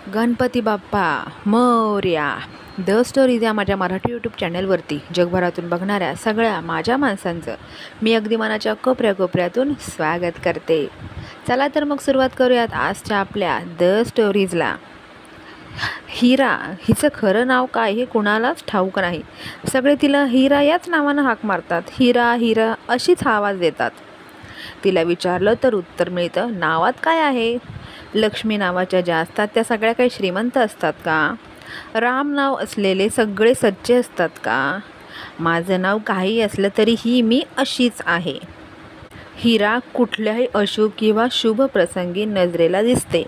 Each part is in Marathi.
गणपती बाप्पा मोरया. द स्टोरीज या माझ्या मराठी यूट्यूब चॅनलवरती जगभरातून बघणाऱ्या सगळ्या माझ्या माणसांचं मी अगदी मनाच्या कोपऱ्यातून स्वागत करते. चला तर मग सुरुवात करूयात आजच्या आपल्या द स्टोरीजला. हिरा हिचं खरं नाव काय हे कुणालाच ठाऊक नाही. सगळे तिला हिरा याच नावानं हाक मारतात. हिरा हिरा अशीच आवाज देतात. तिला विचारलं तर उत्तर मिळतं, नावात काय आहे? लक्ष्मी नावाच्या ज्या असतात त्या सगळ्या काही श्रीमंत असतात का? राम नाव असलेले सगळे सच्चे असतात का? माझं नाव काही असलं तरीही मी अशीच आहे. हिरा कुठल्याही अशुभ किंवा शुभ प्रसंगी नजरेला दिसते.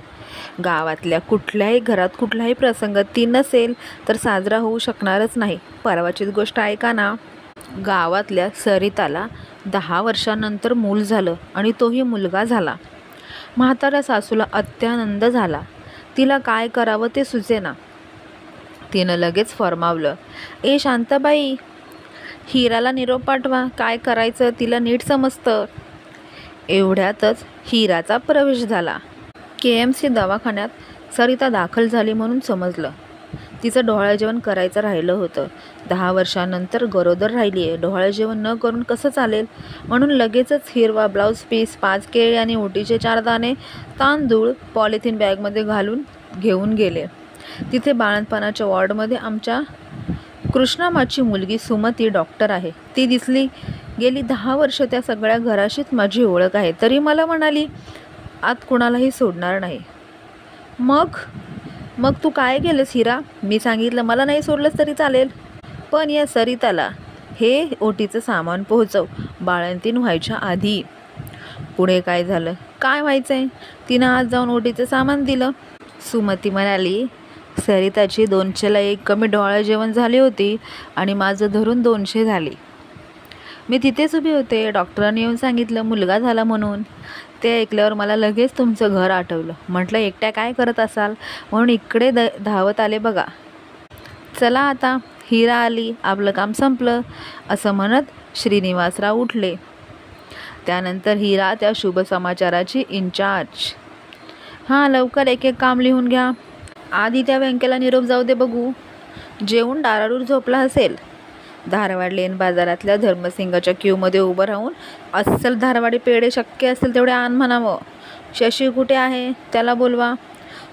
गावातल्या कुठल्याही घरात कुठलाही प्रसंग ती नसेल तर साजरा होऊ शकणारच नाही. परवाचीच गोष्ट ऐका ना. गावातल्या सरिताला 10 वर्षांनंतर मूल झालं आणि तोही मुलगा झाला. म्हाताऱ्या सासूला अत्यानंद झाला. तिला काय करावं ते सुचेना. तिनं लगेच फरमावलं, ए शांताबाई, हिराला निरोप पाठवा. काय करायचं तिला नीट समजतं. एवढ्यातच हिराचा प्रवेश झाला. KMC दवाखान्यात सरिता दाखल झाली म्हणून समजलं. तिचं डोहाळं जेवण करायचं राहिलं होतं. 10 वर्षांनंतर गरोदर राहिली आहे. डोहाळं जेवण न करून कसं चालेल? म्हणून लगेचच हिरवा ब्लाऊज पीस, 5 केळी आणि ओटीचे 4 दाणे तांदूळ पॉलिथिन बॅगमध्ये घालून घेऊन गेले. तिथे बाळंतपणाच्या वॉर्डमध्ये आमच्या कृष्णामाची मुलगी सुमती डॉक्टर आहे. ती दिसली. गेली 10 वर्ष त्या सगळ्या घराशीच माझी ओळख आहे. तरी मला म्हणाली, आत कुणालाही सोडणार नाही. मग तू काय केलंस हिरा? मी सांगितलं, मला नाही सोडलंस तरी चालेल, पण या सरिताला हे ओटीचं सामान पोहोचव बाळंतीण व्हायच्या आधी. पुढे काय झालं? काय व्हायचंय? तिनं आज जाऊन ओटीचं सामान दिलं. सुमती म्हणाली, सरिताची 200ला 1 कमी डोहाळं जेवण झाली होती आणि माझं धरून 200 झाली. मी तिथेच उभी होते. डॉक्टरांनी येऊन सांगितलं मुलगा झाला म्हणून. ते ऐकल्यावर मला लगेच तुमचं घर आठवलं. म्हटलं एकट्या काय करत असाल म्हणून इकडे धावत आले बघा. चला आता, हिरा आली, आपलं काम संपलं, असं म्हणत श्रीनिवासराव उठले. त्यानंतर हिरा त्या शुभ समाचाराची इंचार्ज. हां, लवकर एक एक काम लिहून घ्या. आधी त्या व्यंकेला निरोप जाऊ दे बघू. जेवून डाराडूर झोपला असेल. धारवाड लेन बाजारातल्या धर्मसिंगाच्या क्यूमध्ये उभं राहून अस्सल धारवाडी पेढे शक्य असेल तेवढे आण म्हणावं. शशी कुठे आहे? त्याला बोलवा.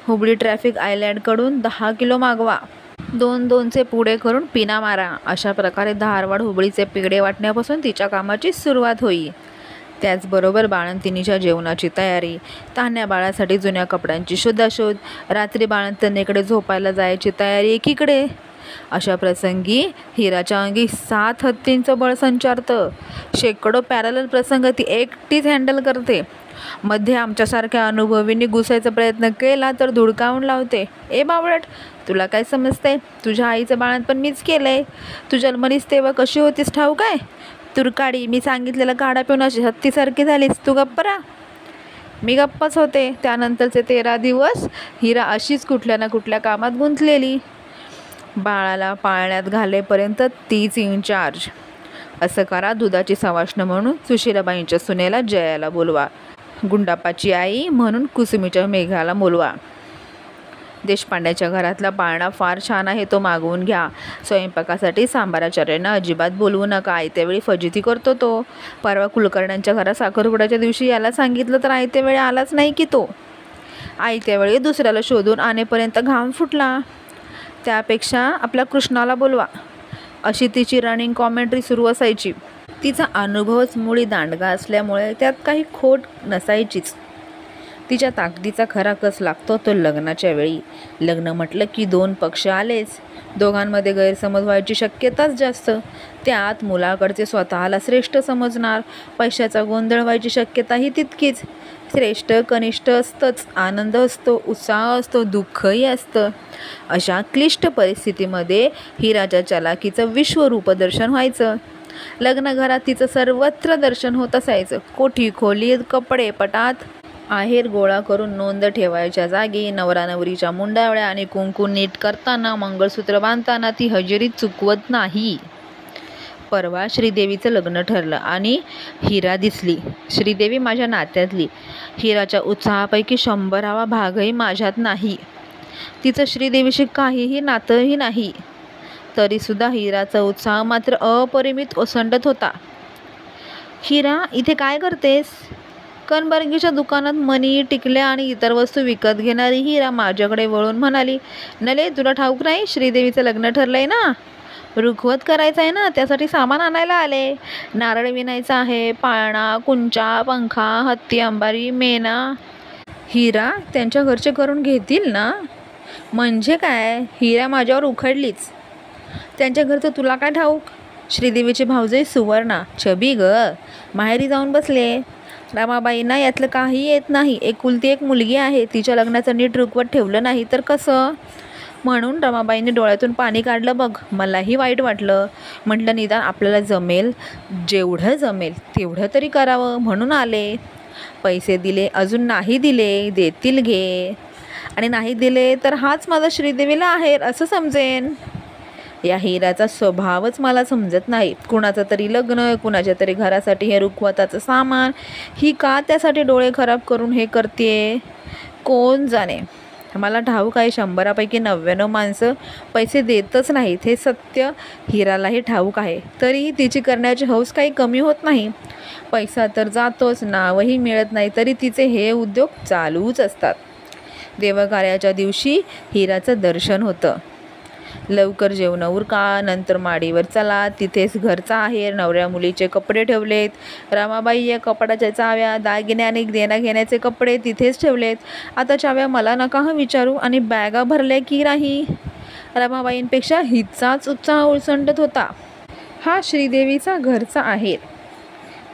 हुबळी ट्रॅफिक आयलँडकडून 10 किलो मागवा. 2-2चे पुढे करून पिना मारा. अशा प्रकारे धारवाड हुबळीचे पेढे वाटण्यापासून तिच्या कामाची सुरुवात होईल. त्याचबरोबर बाळंतिणीच्या जेवणाची तयारी, तान्ह्या बाळासाठी जुन्या कपड्यांची शोधाशोध, रात्री बाळंतिणीकडे झोपायला जायची तयारी एकीकडे. अशा प्रसंगी हिराच्या अंगी 7 हत्तींचं बळ संचारतं. शेकडो पॅरलल प्रसंग ती एकटीच हँडल करते. मध्ये आमच्यासारख्या अनुभवींनी घुसायचा प्रयत्न केला तर धुडकावून लावते. ए बावळट, तुला काय समजतंय? तुझ्या आईचं बाळंतपण मीच केलंय. तू जन्मलीस तेव्हा कशी होतीस ठाऊक काय? तुरकाडी, मी सांगितलेलं काढा पिऊन अशी हत्तीसारखी झालीस. तू गप्प राहा. मी गप्पच होते. त्यानंतरचे 13 दिवस हिरा अशीच कुठल्या ना कुठल्या कामात गुंतलेली. बाळाला पाळण्यात घालेपर्यंत तीच इन्चार्ज. असं करा, दुधाची सवाष्ण म्हणून सुशीलाबाईंच्या सुनेला जयाला बोलवा. गुंडापाची आई म्हणून कुसुमीच्या मेघाला बोलवा. देशपांड्याच्या घरातला पाळणा फार छान आहे, तो मागवून घ्या. स्वयंपाकासाठी सांबाराचार्यांना अजिबात बोलवू नका. आयत्यावेळी फजिती करतो तो. परवा कुलकर्ण्यांच्या घरात साखरपुड्याच्या दिवशी याला सांगितलं तर आयत्यावेळी आलाच नाही की तो. आयत्यावेळी दुसऱ्याला शोधून आणेपर्यंत घाम फुटला. त्यापेक्षा आपल्या कृष्णाला बोलवा. अशी तिची रनिंग कॉमेंट्री सुरू असायची. तिचा अनुभवच मुळी दांडगा असल्यामुळे त्यात काही खोट नसायचीच. तिच्या ताकदीचा खरा कस लागतो तो लग्नाच्या वेळी. लग्न म्हटलं की 2 पक्ष आलेच. दोघांमध्ये गैरसमज व्हायची शक्यताच जास्त. त्यात मुलाकडचे स्वतःला श्रेष्ठ समजणार. पैशाचा गोंधळ व्हायची शक्यताही तितकीच. श्रेष्ठ कनिष्ठ असतंच. आनंद असतो, उत्साह असतो, दुःखही असतं. अशा क्लिष्ट परिस्थितीमध्ये हिराच्या चलाकीचं विश्वरूप दर्शन व्हायचं. लग्नघरात तिचं सर्वत्र दर्शन होत असायचं. कोठी खोलीत, कपडे पटात आहेर गोळा करून नोंद ठेवायच्या जागी नवरा नवरीच्या मुंडावळ्या आणि कुंकू नीट करताना, मंगळसूत्र बांधताना ती हजेरी चुकवत नाही. परवा श्रीदेवीचं लग्न ठरलं आणि हिरा दिसली. श्रीदेवी माझ्या नात्यातली. हिराच्या उत्साहापैकी 100वा भागही माझ्यात नाही. तिचं श्रीदेवीशी काहीही नातंही नाही. तरीसुद्धा हिराचा उत्साह मात्र अपरिमित ओसंडत होता. हिरा, इथे काय करतेस? कनबर्गीच्या दुकानात मणी, टिकल्या आणि इतर वस्तू विकत घेणारी हिरा माझ्याकडे वळून म्हणाली, नले, तुला ठाऊक नाही, श्रीदेवीचं लग्न ठरलंय ना, रुखवत करायचं आहे ना, त्यासाठी सामान आणायला आले. नारळ विणायचा आहे, पाळणा, कुंचा, पंखा, हत्ती, अंबारी, मेना. हिरा, त्यांच्या घरचे करून घेतील ना? म्हणजे काय? हिरा माझ्यावर उखडलीच. त्यांच्या घरचं तुला काय ठाऊक? श्रीदेवीचे भाऊजे सुवर्णा, छबी ग, माहेरी जाऊन बसले. रमाबाईंना यातलं काही येत नाही. एकुलती एक मुलगी आहे, तिच्या लग्नाचं नीट रुखवत ठेवलं नाही तर कसं? म्हणून रमाबाईंनी डोळ्यातून पाणी काढलं बघ. मलाही वाईट वाटलं. म्हटलं निदान आपल्याला जमेल, जेवढं जमेल तेवढं तरी करावं म्हणून आले. पैसे दिले, अजून नाही दिले, देतील घे. आणि नाही दिले तर हाच माझा श्रीदेवीला आहेर असं समजेन. या हिराचा स्वभावच मला समजत नाही. कुणाचं तरी लग्न, कुणाच्या तरी घरासाठी हे रुखवताचं सामान. ही का त्यासाठी डोळे खराब करून हे करते कोण जाणे. मला ठाऊक आहे 100पैकी 99 माणसं पैसे देतच नाहीत, हे सत्य हिरालाही ठाऊक आहे. तरीही तिची करण्याची हौस काही कमी होत नाही. पैसा तर जातोच, नावही मिळत नाही, तरी तिचे हे उद्योग चालूच असतात. देवकार्याच्या दिवशी हिराचं दर्शन होतं. लवकर जेवण उरका, नंतर माडीवर चला, तिथेच घरचा आहेर, नवऱ्या मुलीचे कपडे ठेवलेत. रमाबाई या कपाटाच्या चाव्या, दागिने आणि देण्याघेण्याचे कपडे तिथेच ठेवलेत. आता चाव्या मला नका हं विचारू. आणि बॅगा भरल्या की नाही? रमाबाईंपेक्षा हिचाच उत्साह ओसंडत होता. हा श्रीदेवीचा घरचा आहेर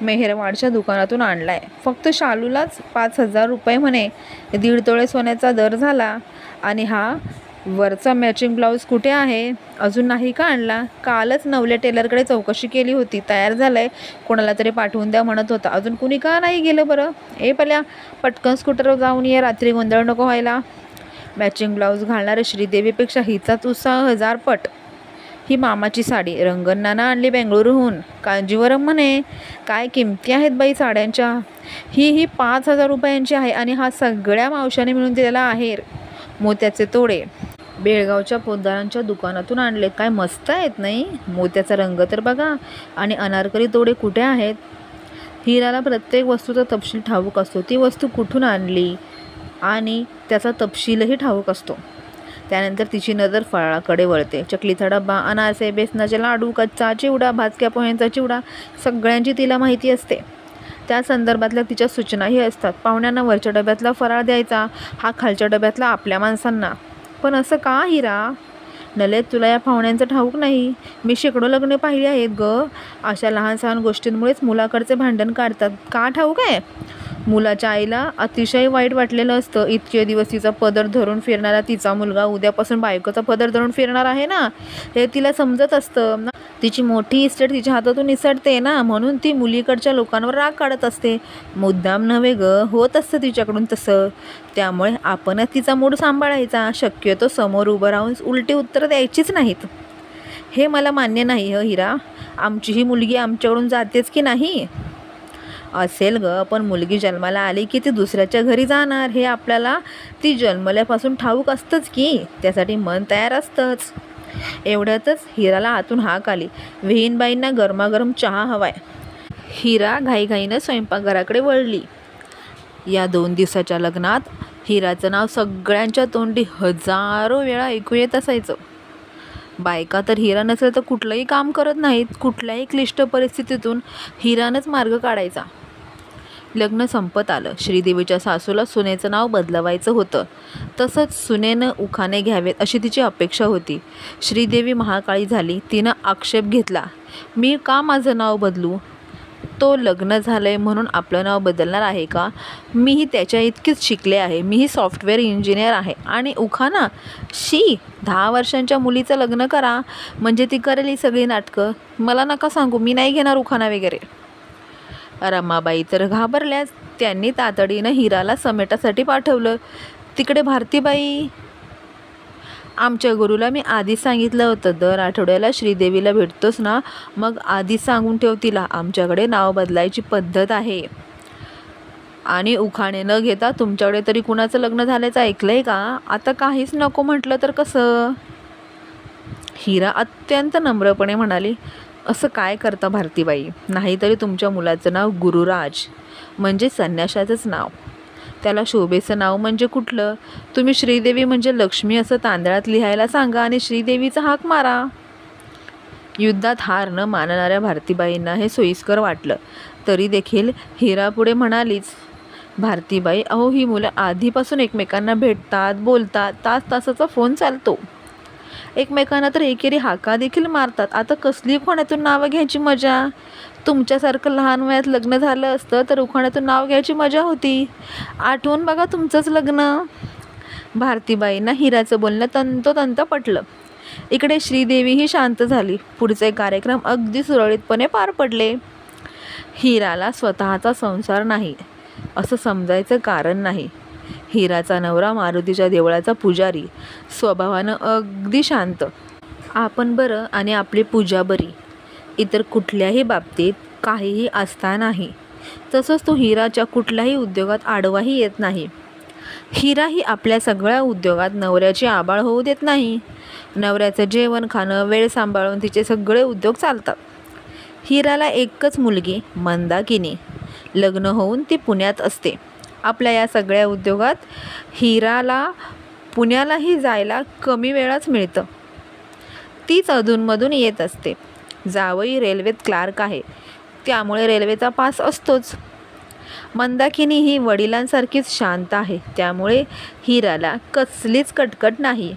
मेहरवाडच्या दुकानातून आणलाय. फक्त शालूलाच 5,000 रुपये म्हणे. 1.5 तोळे सोन्याचा दर झाला. आणि हा वरचा मॅचिंग ब्लाऊज कुठे आहे? अजून नाही का आणला? कालच नवल्या टेलरकडे चौकशी केली होती, तयार झालंय, कोणाला तरी पाठवून द्या म्हणत होता. अजून कुणी का नाही गेलं बरं? पल्या, पटकन स्कूटरवर जाऊन ये, रात्री गोंधळ नको व्हायला. मॅचिंग ब्लाऊज घालणाऱ्या श्रीदेवीपेक्षा हिचाच उत्साह 1000 पट. ही मामाची साडी रंगण्णानं आणली बेंगळुरूहून, कांजीवरम म्हणे. काय किमती आहेत बाई साड्यांच्या. ही 5,000 रुपयांची आहे. आणि हा सगळ्या मावशाने मिळून दिलेला आहेर. मोत्याचे तोडे बेळगावच्या पोतदारांच्या दुकानातून आणले. काय मस्त आहेत नाही? मोत्याचा रंग तर बघा. आणि अनारकली तोडे कुठे आहेत? हिराला प्रत्येक वस्तूचा तपशील ठाऊक असतो. ती वस्तू कुठून आणली आणि त्याचा तपशीलही ठाऊक असतो. त्यानंतर तिची नजर फराळाकडे वळते. चकलीचा डब्बा, अनारसे, बेसनाचे लाडू, कच्चा चिवडा, भाजक्या पोह्यांचा चिवडा, सगळ्यांची तिला माहिती असते. त्या संदर्भातल्या तिच्या सूचनाही असतात. पाहुण्यांना वरच्या डब्यातला फराळ द्यायचा, हा खालच्या डब्यातला आपल्या माणसांना. पण असं का हिरा? नले, तुला या पाहुण्यांचं ठाऊक नाही? मी शेकडो लग्न पाहिली आहेत ग. अशा लहान सहान गोष्टींमुळेच मुलाकडचे भांडण काढतात. का ठाऊक आहे? मुलाच्या आईला अतिशय वाईट वाटलेलं असतं. इतके दिवस तिचा पदर धरून फिरणारा तिचा मुलगा उद्यापासून बायकोचा पदर धरून फिरणार आहे ना, हे तिला समजत असतं. तिची मोठी इस्टेट तिच्या हातातून निसटते ना, म्हणून ती मुलीकडच्या लोकांवर राग काढत असते. मुद्दाम नव्हे ग, होत असतं तिच्याकडून तसं. त्यामुळे आपणच तिचा मूड सांभाळायचा. शक्यतो समोर उभं राहून उलटी उत्तर द्यायचीच नाहीत. हे मला मान्य नाही हिरा. आमची ही मुलगी आमच्याकडून जातेच की नाही? असेल ग, पण मुलगी जन्माला आली की ती दुसऱ्याच्या घरी जाणार हे आपल्याला ती जन्मल्यापासून ठाऊक असतंच की. त्यासाठी मन तयार असतंच. एवढ्यातच हिराला आतून हाक आली, विहीनबाईंना गरमागरम चहा हवाय. हिरा घाईघाईनं स्वयंपाकघराकडे वळली. या 2 दिवसाच्या लग्नात हिराचं नाव सगळ्यांच्या तोंडी हजारो वेळा ऐकू येत असायचं. बायका तर हिरा नसेल तर कुठलंही काम करत नाहीत. कुठल्याही क्लिष्ट परिस्थितीतून हिरानंच मार्ग काढायचा. लग्न संपत आलं. श्रीदेवीच्या सासूला सुनेचं नाव बदलवायचं होतं. तसंच सुनेनं उखाणे घ्यावेत अशी तिची अपेक्षा होती. श्रीदेवी महाकाळी झाली. तिनं आक्षेप घेतला, मी का माझं नाव बदलू? तो लग्न झालंय म्हणून आपलं नाव बदलणार आहे का? मीही त्याच्या इतकीच शिकले आहे. मीही सॉफ्टवेअर इंजिनियर आहे. आणि उखाणा? 10 वर्षांच्या मुलीचं लग्न करा म्हणजे ती करेल ही सगळी नाटकं. मला नका सांगू, मी नाही घेणार उखाणा वगैरे. रमाबाई तर घाबरल्याच. त्यांनी तातडीनं हिराला समेटासाठी पाठवलं. तिकडे भारतीबाई, आमच्या गुरुला मी आधीच सांगितलं होतं, दर आठवड्याला श्रीदेवीला भेटतोस ना, मग आधीच सांगून ठेव तिला, आमच्याकडे नाव बदलायची पद्धत आहे. आणि उखाणे न घेता तुमच्याकडे तरी कुणाचं लग्न झाल्याचं ऐकलंय का? आता काहीच नको म्हटलं तर कसं? हिरा अत्यंत नम्रपणे म्हणाली, असं काय करता भारतीबाई? नाहीतरी तुमच्या मुलाचं नाव गुरुराज म्हणजे संन्याशाचंच नाव. त्याला शोभेचं नाव म्हणजे कुठलं? तुम्ही श्रीदेवी म्हणजे लक्ष्मी असं तांदळात लिहायला सांगा आणि श्रीदेवीचा हाक मारा. युद्धात हार न मानणाऱ्या भारतीबाईंना हे सोयीस्कर वाटलं. तरी देखील हिरा पुढे म्हणालीच, भारतीबाई, अहो ही मुलं आधीपासून एकमेकांना भेटतात, बोलतात, तास तासाचा फोन चालतो. एकमेकांना तर एकेरी हाका देखील मारतात. आता कसली उखाण्यातून नावं घ्यायची मजा? तुमच्यासारखं लहान वयात लग्न झालं असतं तर उखाण्यातून नाव घ्यायची मजा होती. आठवून बघा तुमचंच लग्न. भारतीबाईंना हिराचं बोलणं तंतोतंत पटलं. इकडे श्रीदेवीही शांत झाली. पुढचे कार्यक्रम अगदी सुरळीतपणे पार पडले. हिराला स्वतःचा संसार नाही असं समजायचं कारण नाही. हिराचा नवरा मारुतीच्या देवळाचा पुजारी, स्वभावानं अगदी शांत. आपण बरं आणि आपली पूजा बरी, इतर कुठल्याही बाबतीत काहीही आस्था नाही. तसंच तो हिराच्या कुठल्याही उद्योगात आडवाही येत नाही. हिराही आपल्या सगळ्या उद्योगात नवऱ्याची आबाळ होऊ देत नाही. नवऱ्याचं जेवण खाणं वेळ सांभाळून तिचे सगळे उद्योग चालतात. हिराला एकच मुलगी मंदाकिनी. लग्न होऊन ती पुण्यात असते. आपल्या या सगळ्या उद्योगात हिराला पुण्यालाही जायला कमी वेळाच मिळतं. तीच अधूनमधून येत असते. जावई रेल्वेत क्लार्क आहे, त्यामुळे रेल्वेचा पास असतोच. मंदाकिनी ही वडिलांसारखीच शांत आहे, त्यामुळे हिराला कसलीच कटकट नाही.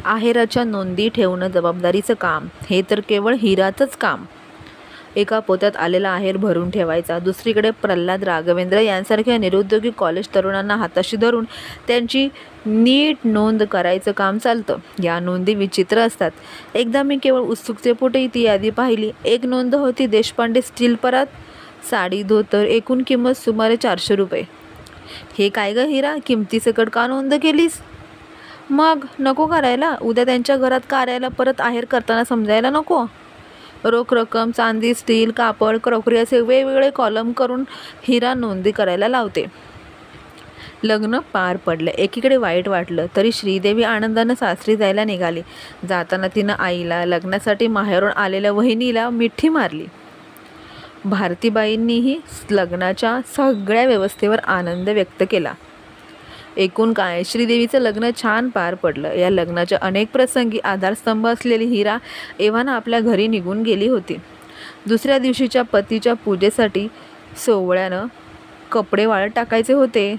आहेराच्या नोंदी ठेवणं जबाबदारीचं काम हे तर केवळ हिराचंच काम. एका पोत्यात आलेला आहेर भरून ठेवायचा. दुसरीकडे प्रल्हाद राघवेंद्र यांसारख्या निरुद्योगी कॉलेज तरुणांना हाताशी धरून त्यांची नीट नोंद करायचं काम चालतं. या नोंदी विचित्र असतात. एकदा मी केवळ उत्सुकतेपोटी ती यादी पाहिली. एक नोंद होती देशपांडे स्टील परात, साडी धोतर, एकूण किंमत सुमारे 400 रुपये. हे काय ग हिरा, किमतीसकट का नोंद केलीस? मग नको करायला? उद्या त्यांच्या घरात कार्याला परत आहेर करताना समजायला नको? रोख रक्कम, चांदी, स्टील, कापड, क्रॉकरी असे वेगवेगळे कॉलम करून हिरा नोंदी करायला लावते. लग्न पार पडलं. एकीकडे वाईट वाटलं तरी श्रीदेवी आनंदानं सासरी जायला निघाली. जाताना तिनं आईला, लग्नासाठी माहेरून आलेल्या वहिनीला मिठी मारली. भारतीबाईंनीही लग्नाच्या सगळ्या व्यवस्थेवर आनंद व्यक्त केला. एकूण काय, श्रीदेवीचं लग्न छान पार पडलं. या लग्नाच्या अनेक प्रसंगी आधारस्तंभ असलेली हिरा एव्हाना आपल्या घरी निघून गेली होती. दुसऱ्या दिवशीच्या पतीच्या पूजेसाठी सोवळ्यानं कपडे वाळत टाकायचे होते,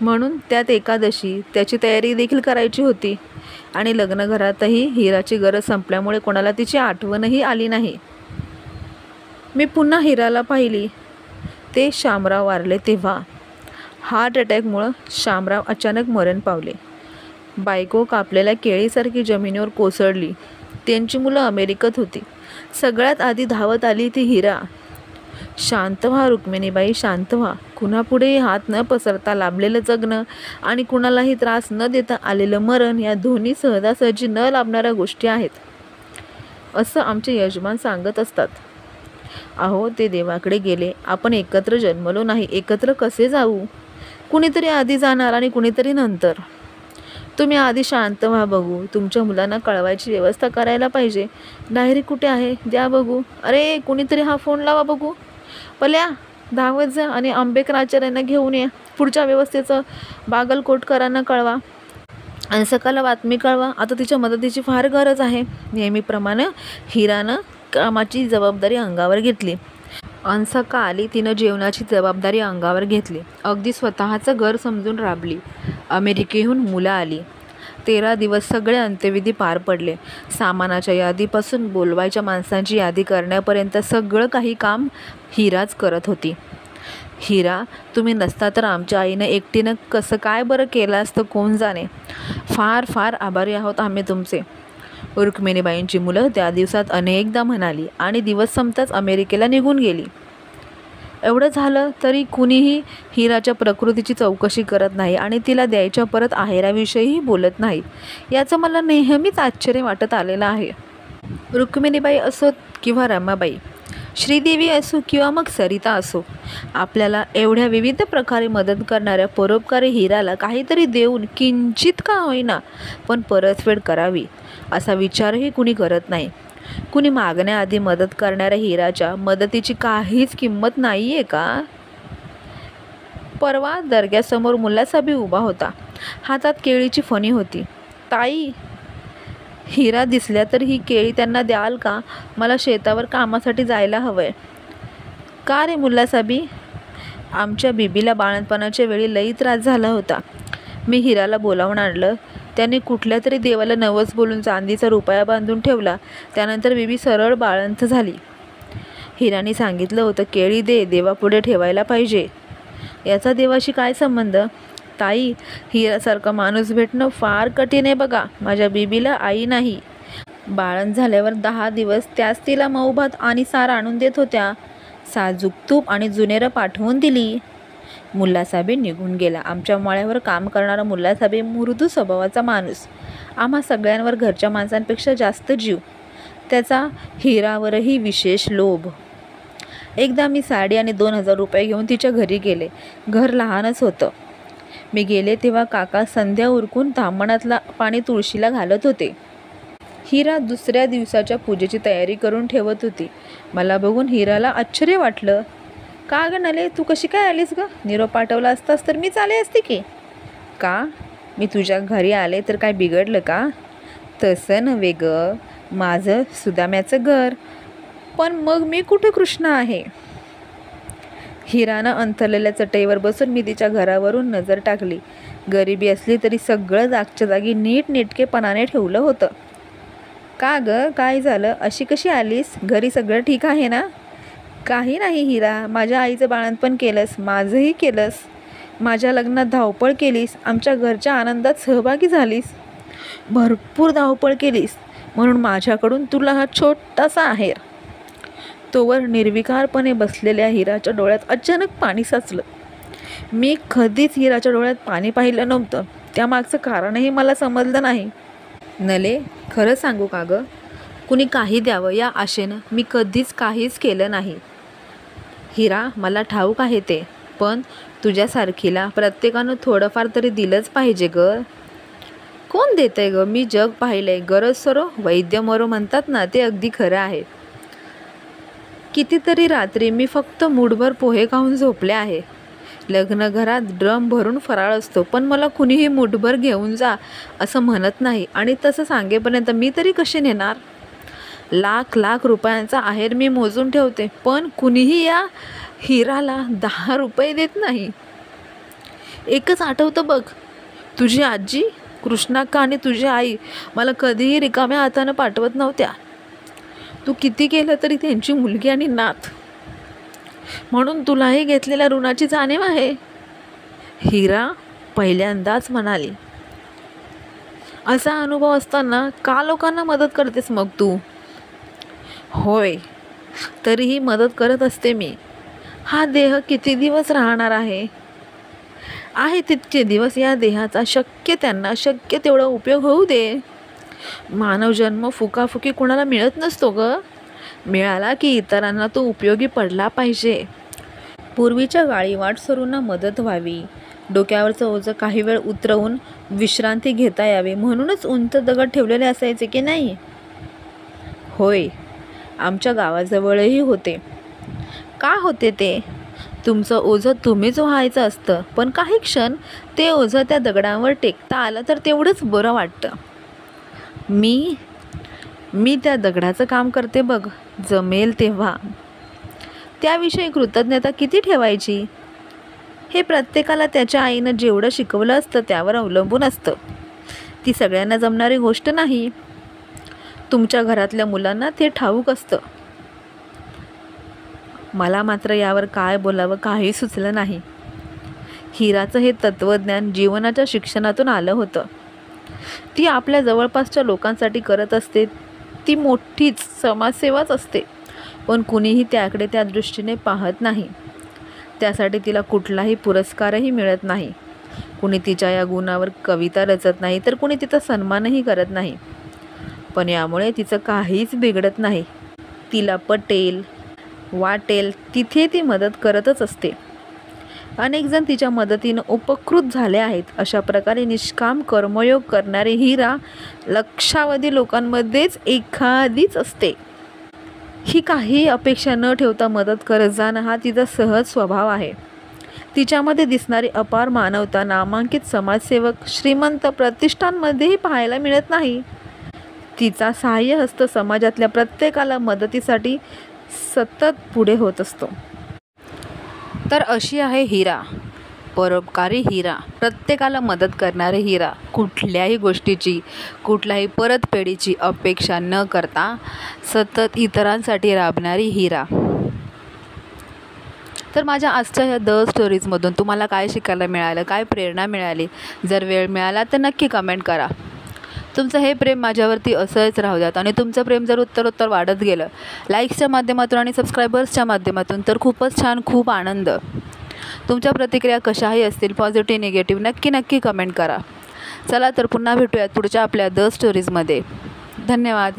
म्हणून त्यात एकादशी, त्याची तयारी देखील करायची होती. आणि लग्नघरातही हिराची गरज संपल्यामुळे कोणाला तिची आठवणही आली नाही. मी पुन्हा हिराला पाहिली ते शामराव वारले तेव्हा. हार्ट अटॅकमुळं शामराव अचानक मरण पावले. बायको कापलेल्या केळीसारखी जमिनीवर कोसळली. त्यांची मुलं अमेरिकेत होती. सगळ्यात आधी धावत आली ती हिरा. शांत व्हा रुक्मिणीबाई, शांत व्हा. कुणापुढेही हात न पसरता लाभलेलं जगणं आणि कुणालाही त्रास न देता आलेलं मरण या दोन्ही सहजासहजी न लाभणाऱ्या गोष्टी आहेत, असं आमचे यजमान सांगत असतात. अहो ते देवाकडे गेले. आपण एकत्र जन्मलो नाही, एकत्र कसे जाऊ? कुणीतरी आधी जाणार आणि कुणीतरी नंतर. तुम्ही आधी शांत व्हा बघू. तुमच्या मुलांना कळवायची व्यवस्था करायला पाहिजे. डायरी कुठे आहे? द्या बघू. अरे कुणीतरी हा फोन लावा बघू. पल्या धावत जा आणि आंबेकर आचार्यांना घेऊन या. पुढच्या व्यवस्थेचं बागलकोटकरांना कळवा आणि सकाळला बातमी कळवा. आता तिच्या मदतीची फार गरज आहे. नेहमीप्रमाणे हिरानं कामाची जबाबदारी अंगावर घेतली. सकाळी तिनं जेवणाची जबाबदारी अंगावर घेतली. अगदी स्वतःचं घर समजून राबली. अमेरिकेहून मुलं आली. 13 दिवस सगळे अंत्यविधी पार पडले. सामानाच्या यादीपासून बोलवायच्या माणसांची यादी करण्यापर्यंत सगळं काही काम हिराच करत होती. हिरा, तुम्ही नसता तर आमच्या आईनं एकटीनं कसं काय बरं केलं असतं कोण जाणे. फार फार आभारी आहोत आम्ही तुमचे. रुक्मिणीबाईंची मुलं त्या दिवसात अनेकदा म्हणाली आणि दिवस संपताच अमेरिकेला निघून गेली. एवढं झालं तरी कुणीही हिराच्या प्रकृतीची चौकशी करत नाही आणि तिला द्यायच्या परत आहेराविषयीही बोलत नाही. याचं मला नेहमीच आश्चर्य वाटत आलेलं आहे. रुक्मिणीबाई असोत किंवा रमाबाई, श्रीदेवी असो किंवा मग सरिता असो, आपल्याला एवढ्या विविध प्रकारे मदत करणाऱ्या परोपकारी हिराला काहीतरी देऊन किंचित का होईना पण परतफेड करावी असा विचारही कुणी करत नाही. कुणी मागण्याआधी मदत करणाऱ्या हिराच्या मदतीची काहीच किंमत नाही आहे का? परवा दर्ग्यासमोर मुल्लासाहेब उभा होता. हातात केळीची फणी होती. ताई, हिरा दिसल्या तर ही केळी त्यांना द्याल का? मला शेतावर कामासाठी जायला हवंय. का रे मुल्लासाबी? आमच्या बीबीला बाळंतपणाच्या वेळी लई त्रास झाला होता. मी हिराला बोलावून आणलं. त्याने कुठल्या तरी देवाला नवस बोलून चांदीचा रुपया बांधून ठेवला. त्यानंतर बीबी सरळ बाळंत झाली. हिराने सांगितलं होतं केळी दे, देवापुढे ठेवायला पाहिजे. याचा देवाशी काय संबंध? ताई, हिरासारखा माणूस भेटणं फार कठीण आहे बघा. माझ्या बीबीला आई नाही. बाळंत झाल्यावर 10 दिवस त्याच तिला मऊ भात आणि सार आणून देत होत्या. साजूक तूप आणि जुनेरं पाठवून दिली. मुल्लासाहेब निघून गेला. आमच्या मळ्यावर काम करणारा मुल्लासाहेब मृदू स्वभावाचा माणूस. आम्हा सगळ्यांवर घरच्या माणसांपेक्षा जास्त जीव. त्याचा हिरावरही विशेष लोभ. एकदा मी साडी आणि 2000 रुपये घेऊन तिच्या घरी गेले. घर लहानच होतं. मी गेले तेव्हा काका संध्या उरकून तांबणातला पाणी तुळशीला घालत होते. हिरा दुसऱ्या दिवसाच्या पूजेची तयारी करून ठेवत होती. मला बघून हिराला आश्चर्य वाटलं. का गं नले, तू कशी काय आलीस गं? निरोप पाठवला असतास तर मीच आले असते की. का? मी तुझ्या घरी आले तर काय बिघडलं का? तसं नव्हे गं, माझं सुदाम्याचं घर. पण मग मी कुठे कृष्ण आहे? हिरानं अंथरलेल्या चटईवर बसून मी तिच्या घरावरून नजर टाकली. गरिबी असली तरी सगळं जागच्या जागी नीटनेटकेपणाने ठेवलं होतं. का गं, काय झालं? अशी कशी आलीस? घरी सगळं ठीक आहे ना? काही नाही हिरा, माझ्या आईचं बाळंतपण केलंस, माझंही केलंस. माझ्या लग्नात धावपळ केलीस, आमच्या घरच्या आनंदात सहभागी झालीस. भरपूर धावपळ केलीस म्हणून माझ्याकडून तुला हा छोटासा आहेर. तोवर निर्विकारपणे बसलेल्या हिराच्या डोळ्यात अचानक पाणी साचलं. मी कधीच हिराच्या डोळ्यात पाणी पाहिलं नव्हतं. त्यामागचं कारणही मला समजलं नाही. नले, खरं सांगू का गं, कुणी काही द्यावं या आशेनं मी कधीच काहीच केलं नाही. हिरा, मला ठाऊक आहे ते, पण तुझ्यासारखीला प्रत्येकानं थोडंफार तरी दिलंच पाहिजे गं. कोण देतंय गं? मी जग पाहिलंय. गरज सरो वैद्य मरो म्हणतात ना, ते अगदी खरं आहे. कितीतरी रात्री मी फक्त मूठभर पोहे खाऊन झोपले आहे. लग्नघरात ड्रम भरून फराळ असतो, पण मला कुणीही मूठभर घेऊन जा असं म्हणत नाही. आणि तसं सांगेपर्यंत मी तरी कशी नेणार? लाख लाख रुपयांचा आहेर मी मोजून ठेवते, पण कुणीही या हिराला 10 रुपये देत नाही. एकच आठवतं बघ, तुझी आजी कृष्णाक्का आणि तुझी आई मला कधीही रिकाम्या हातानं पाठवत नव्हत्या. तू किती केलं तरी त्यांची मुलगी आणि नात म्हणून तुलाही घेतलेल्या ऋणाची जाणीव आहे. हिरा पहिल्यांदाच म्हणाली. असा अनुभव असताना का लोकांना मदत करतेस मग तू? होय, तरीही मदत करत असते मी. हा देह किती दिवस राहणार आहे? तितके दिवस या देहाचा त्यांना शक्य तेवढा उपयोग होऊ दे. मानव जन्म फुकाफुकी कोणाला मिळत नसतो गं. मिळाला की इतरांना तो उपयोगी पडला पाहिजे. पूर्वीच्या काळी वाटसरूंना मदत व्हावी, डोक्यावरचं ओझं काही वेळ उतरवून विश्रांती घेता यावी म्हणूनच उंच दगड ठेवलेले असायचे की नाही? होय, आमच्या गावाजवळही होते. का होते ते? तुमचं ओझं तुम्हीच व्हायचं असतं, पण काही क्षण ते ओझं त्या दगडांवर टेकता आलं तर तेवढंच बरं वाटतं. मी त्या दगडाचं काम करते बघ, जमेल तेव्हा. त्याविषयी कृतज्ञता किती ठेवायची हे प्रत्येकाला त्याच्या आईनं जेवढं शिकवलं असतं त्यावर अवलंबून असतं. ती सगळ्यांना जमणारी गोष्ट नाही. तुमच्या घरातल्या मुलांना ते ठाऊक असतं. मला मात्र यावर काय बोलावं काही सुचलं नाही. हिराचं हे तत्त्वज्ञान जीवनाच्या शिक्षणातून आलं होतं. ती आपल्या जवळपासच्या लोकांसाठी करत असते ती मोठीच समाजसेवाच असते, पण कुणीही त्याकडे त्या दृष्टीने पाहत नाही. त्यासाठी तिला कुठलाही पुरस्कारही मिळत नाही. कुणी तिच्या या गुणावर कविता रचत नाही, तर कुणी तिचा सन्मानही करत नाही. पण यामुळे तिचं काहीच बिघडत नाही. तिला पटेल वाटेल तिथे ती मदत करतच असते. अनेक जण तिच्या मदतीनं उपकृत झाले आहेत. अशा प्रकारे निष्काम कर्मयोग करणारे हिरा लक्षावधी लोकांमध्येच एखादीच असते. ही काही अपेक्षा न ठेवता मदत करत जाणं हा तिचा सहज स्वभाव आहे. तिच्यामध्ये दिसणारी अपार मानवता नामांकित समाजसेवक, श्रीमंत, प्रतिष्ठानमध्येही पाहायला मिळत नाही. तिचा सहाय्यहस्त समाजातल्या प्रत्येकाला मदतीसाठी सतत पुढे होत असतो. तर अशी आहे हिरा, परोपकारी हिरा, प्रत्येकाला मदत करणारे हिरा, कुठल्याही गोष्टीची, कुठल्याही परतफेडीची अपेक्षा न करता सतत इतरांसाठी राबणारी हिरा. तर माझ्या आजच्या ह्या द स्टोरीजमधून तुम्हाला काय शिकायला मिळालं, काय प्रेरणा मिळाली? जर वेळ मिळाला तर नक्की कमेंट करा. तुमचं हे प्रेम माझ्यावरती असंच राहू द्यात आणि तुमचं प्रेम जर उत्तरोत्तर वाढत गेलं लाईक्सच्या माध्यमातून आणि सबस्क्रायबर्सच्या माध्यमातून तर खूपच छान, खूप आनंद. तुमच्या प्रतिक्रिया कशाही असतील, पॉझिटिव्ह निगेटिव्ह, नक्की कमेंट करा. चला तर पुन्हा भेटूयात पुढच्या आपल्या द स्टोरीजमध्ये. धन्यवाद.